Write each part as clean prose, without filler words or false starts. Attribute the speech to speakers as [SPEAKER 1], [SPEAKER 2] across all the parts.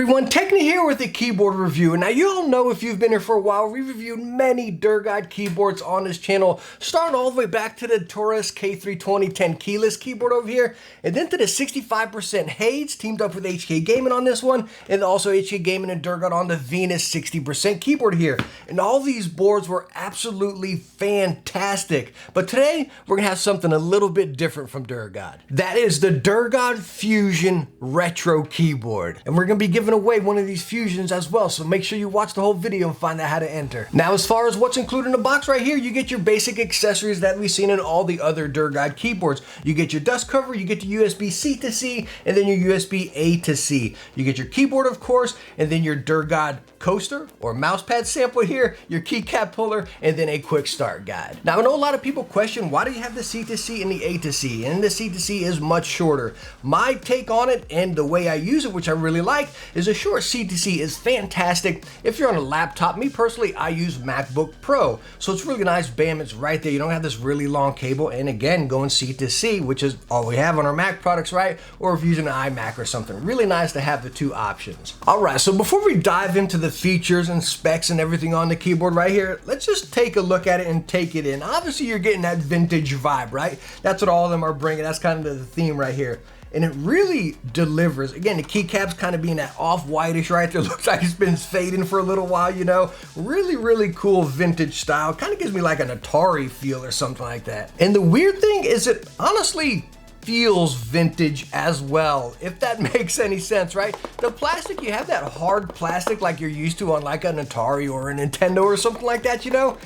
[SPEAKER 1] everyone, Techni here with a keyboard review. Now you all know, if you've been here for a while, we've reviewed many Durgod keyboards on this channel, starting all the way back to the Taurus K3 2010 keyless keyboard over here, and then to the 65% Hades, teamed up with HK Gaming on this one, and also HK Gaming and Durgod on the Venus 60% keyboard here. And all these boards were absolutely fantastic. But today, we're gonna have something a little bit different from Durgod. That is the Durgod Fusion Retro Keyboard. And we're gonna be giving away one of these Fusions as well, so make sure you watch the whole video and find out how to enter. Now, as far as what's included in the box right here, you get your basic accessories that we've seen in all the other Durgod keyboards. You get your dust cover, you get the USB-C to C, and then your USB-A to C. You get your keyboard, of course, and then your Durgod coaster or mouse pad sample here, your keycap puller, and then a quick start guide. Now, I know a lot of people question, why do you have the C to C and the A to C? And the C to C is much shorter. My take on it and the way I use it, which I really like, is a short C to C is fantastic. If you're on a laptop, me personally, I use MacBook Pro. So it's really nice, bam, it's right there. You don't have this really long cable, and again, going C to C, which is all we have on our Mac products, right? Or if you're using an iMac or something, really nice to have the two options. All right, so before we dive into the features and specs and everything on the keyboard right here, let's just take a look at it and take it in. Obviously, you're getting that vintage vibe, right? That's what all of them are bringing. That's kind of the theme right here. And it really delivers. Again, the keycap's kind of being that off-whitish right there. Looks like it's been fading for a little while, you know? Really, really cool vintage style. Kind of gives me like an Atari feel or something like that. And the weird thing is, it honestly feels vintage as well, if that makes any sense, right? The plastic, you have that hard plastic like you're used to on like an Atari or a Nintendo or something like that, you know?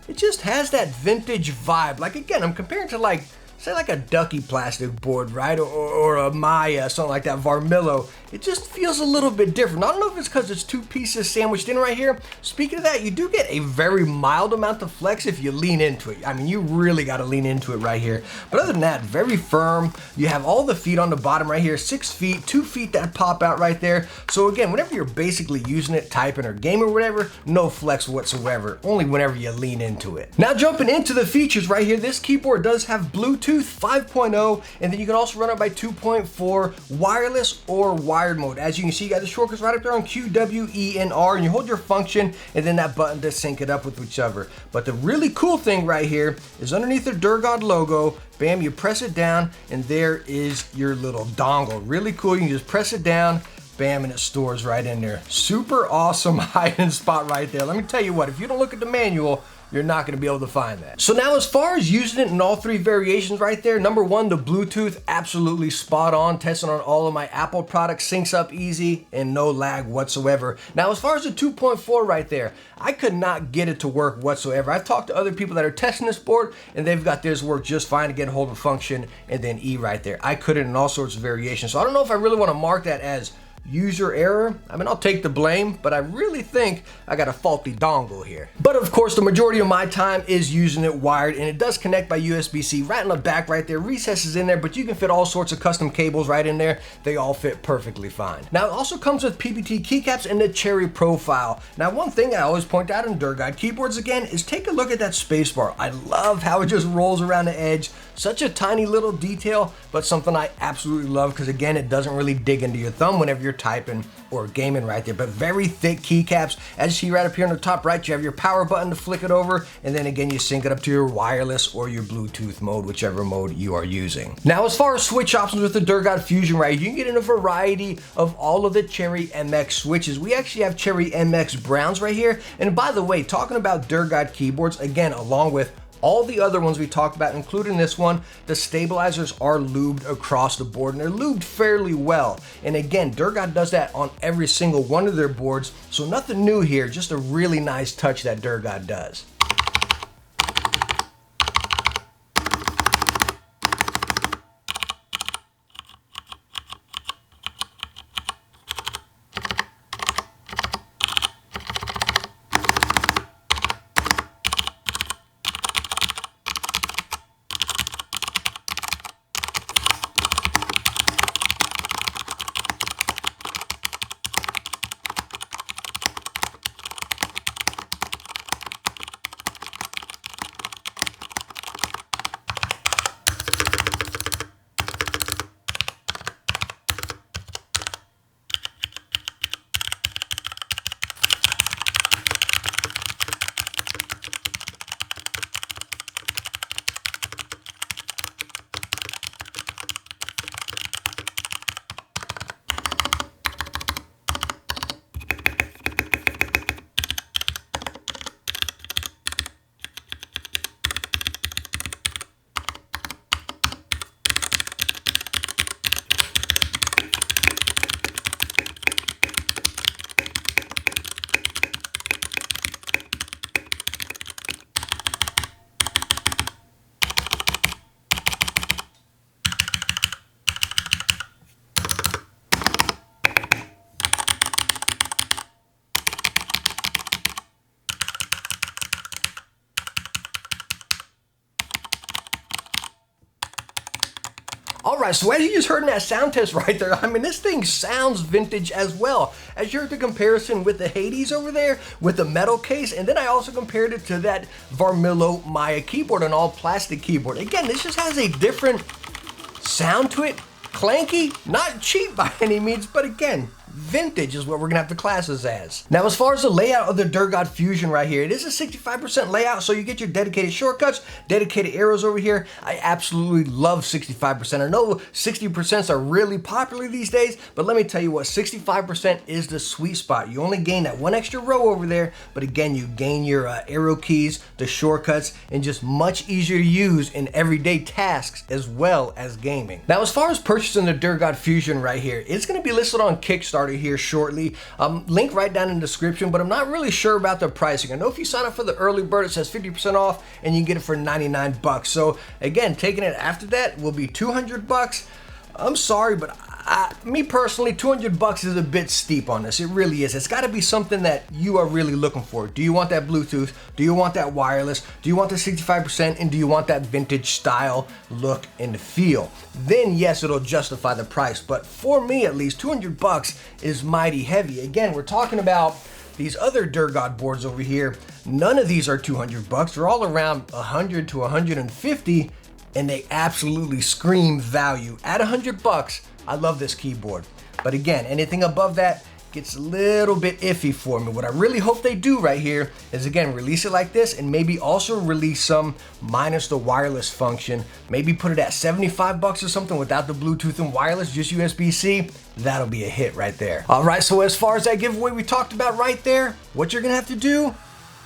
[SPEAKER 1] It just has that vintage vibe. Like, again, I'm comparing to like, say like a Ducky plastic board, right? Or a Maya, something like that, Varmillo. It just feels a little bit different. I don't know if it's because it's two pieces sandwiched in right here. Speaking of that, you do get a very mild amount of flex if you lean into it. I mean, you really got to lean into it right here. But other than that, very firm. You have all the feet on the bottom right here, 6 feet, 2 feet that pop out right there. So again, whenever you're basically using it, typing or gaming or whatever, no flex whatsoever, only whenever you lean into it. Now, jumping into the features right here, this keyboard does have Bluetooth 5.0, and then you can also run it by 2.4 wireless or wired mode. As you can see, you got the shortcuts right up there on Q, W, E, and R, and you hold your function and then that button to sync it up with whichever. But the really cool thing right here is underneath the Durgod logo, bam, you press it down and there is your little dongle. Really cool. You can just press it down, bam, and it stores right in there. Super awesome hiding spot right there. Let me tell you what, if you don't look at the manual, you're not going to be able to find that. So now, as far as using it in all three variations right there, number one, the Bluetooth, absolutely spot on. Testing on all of my Apple products, syncs up easy and no lag whatsoever. Now, as far as the 2.4 right there, I could not get it to work whatsoever. I've talked to other people that are testing this board and they've got theirs work just fine to get hold of function and then E right there. I couldn't in all sorts of variations. So I don't know if I really want to mark that as user error. I mean, I'll take the blame, but I really think I got a faulty dongle here. But of course, the majority of my time is using it wired, and it does connect by USB-C right in the back right there. Recesses in there, but you can fit all sorts of custom cables right in there. They all fit perfectly fine. Now, it also comes with PBT keycaps and the cherry profile. Now, one thing I always point out in Durgod keyboards again is take a look at that spacebar. I love how it just rolls around the edge. Such a tiny little detail, but something I absolutely love because again, it doesn't really dig into your thumb whenever you're typing or gaming right there. But very thick keycaps. As you see right up here on the top right, you have your power button to flick it over, and then again, you sync it up to your wireless or your Bluetooth mode, whichever mode you are using. Now, as far as switch options with the Durgod Fusion, right, you can get in a variety of all of the Cherry MX switches. We actually have Cherry MX Browns right here. And by the way, talking about Durgod keyboards, again, along with all the other ones we talked about, including this one, the stabilizers are lubed across the board, and they're lubed fairly well. And again, Durgod does that on every single one of their boards, so nothing new here, just a really nice touch that Durgod does. All right, so as you just heard in that sound test right there, I mean, this thing sounds vintage as well. As you heard the comparison with the Hades over there, with the metal case, and then I also compared it to that Varmillo Maya keyboard, an all plastic keyboard. Again, this just has a different sound to it. Clanky, not cheap by any means, but again, vintage is what we're gonna have to class this as. Now, as far as the layout of the Durgod Fusion right here, it is a 65% layout, so you get your dedicated shortcuts, dedicated arrows over here. I absolutely love 65%. I know 60% are really popular these days, but let me tell you what, 65% is the sweet spot. You only gain that one extra row over there, but again, you gain your arrow keys, the shortcuts, and just much easier to use in everyday tasks as well as gaming. Now, as far as purchasing the Durgod Fusion right here, it's gonna be listed on Kickstarter here shortly. Link right down in the description, but I'm not really sure about the pricing. I know if you sign up for the early bird, it says 50% off and you can get it for 99 bucks. So again, taking it after that will be 200 bucks. I'm sorry, but me personally, 200 bucks is a bit steep on this. It really is. It's got to be something that you are really looking for. Do you want that Bluetooth? Do you want that wireless? Do you want the 65%? And do you want that vintage style look and feel? Then yes, it'll justify the price. But for me, at least, 200 bucks is mighty heavy. Again, we're talking about these other Durgod boards over here. None of these are 200 bucks. They're all around 100 to 150, and they absolutely scream value. At 100 bucks, I love this keyboard. But again, anything above that gets a little bit iffy for me. What I really hope they do right here is, again, release it like this and maybe also release some minus the wireless function. Maybe put it at 75 bucks or something without the Bluetooth and wireless, just USB-C. That'll be a hit right there. All right, so as far as that giveaway we talked about right there, what you're gonna have to do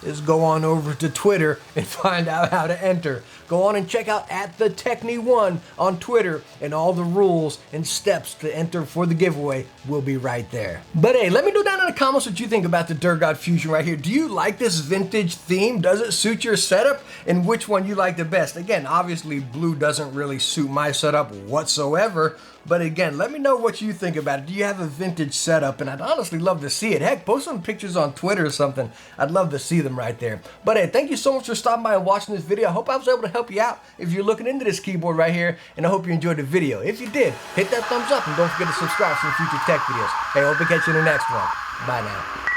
[SPEAKER 1] is go on over to Twitter and find out how to enter. Go on and check out @TheTechnie1 on Twitter, and all the rules and steps to enter for the giveaway will be right there. But hey, let me know down in the comments what you think about the Durgod Fusion right here. Do you like this vintage theme? Does it suit your setup? And which one you like the best? Again, obviously blue doesn't really suit my setup whatsoever, but again, let me know what you think about it. Do you have a vintage setup? And I'd honestly love to see it. Heck, post some pictures on Twitter or something. I'd love to see them right there. But hey, thank you so much for stopping by and watching this video. I hope I was able to help you out if you're looking into this keyboard right here, and I hope you enjoyed the video. If you did, hit that thumbs up and don't forget to subscribe for some future tech videos. Hey, hope to catch you in the next one. Bye now.